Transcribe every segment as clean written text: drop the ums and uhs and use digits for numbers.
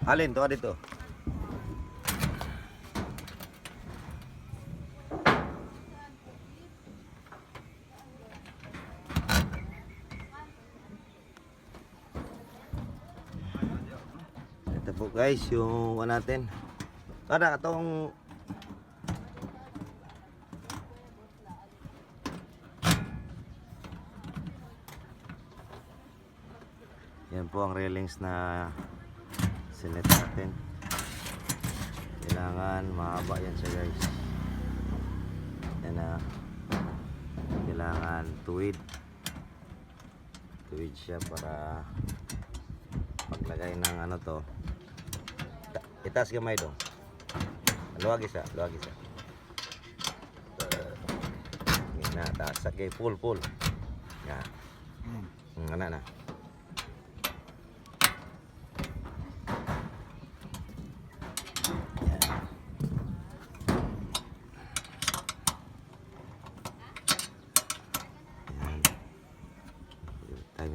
Alin to dito? Ito po guys, yung ano natin. Kada itong yan po ang railings na sinet natin. Kailangan mahaba yan siya guys. Yan na. Kailangan tuwid siya para paglagay ng ano to. Itaas gamay dong. Luwag isa. Yan na, taas sakay full. Yan. Ano na.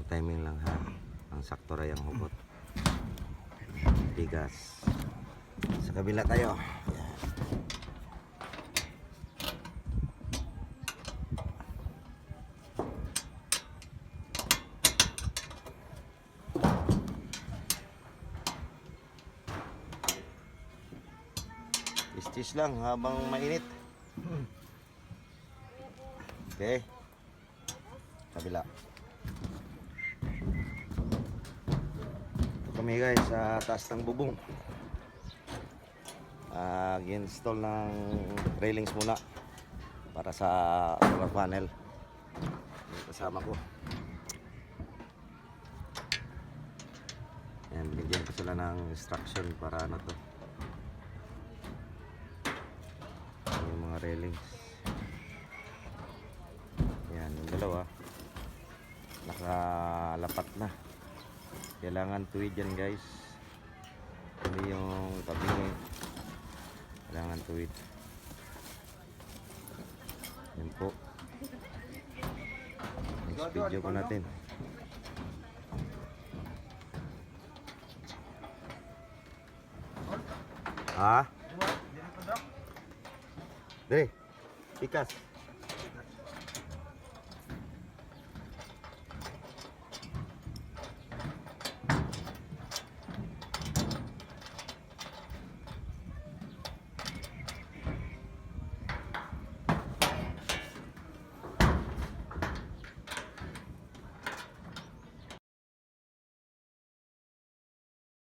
Timing lang ha. Ang sakto rin ang hugot. Bigas. Sa kabila tayo. Istis lang habang mainit. Okay. Kabila. Kami guys sa taas ng bubong, install ng railings muna para sa solar panel. Kasama ko yan, binigyan ko sila ng instruction para ano to, yung mga railings. Yan, yung dalawa nakalapat na. Kailangan tuwid yan guys. Hindi yung tabingi. Kailangan tuwid. Yan po. Next video ko natin. Ha? Dre, ikas.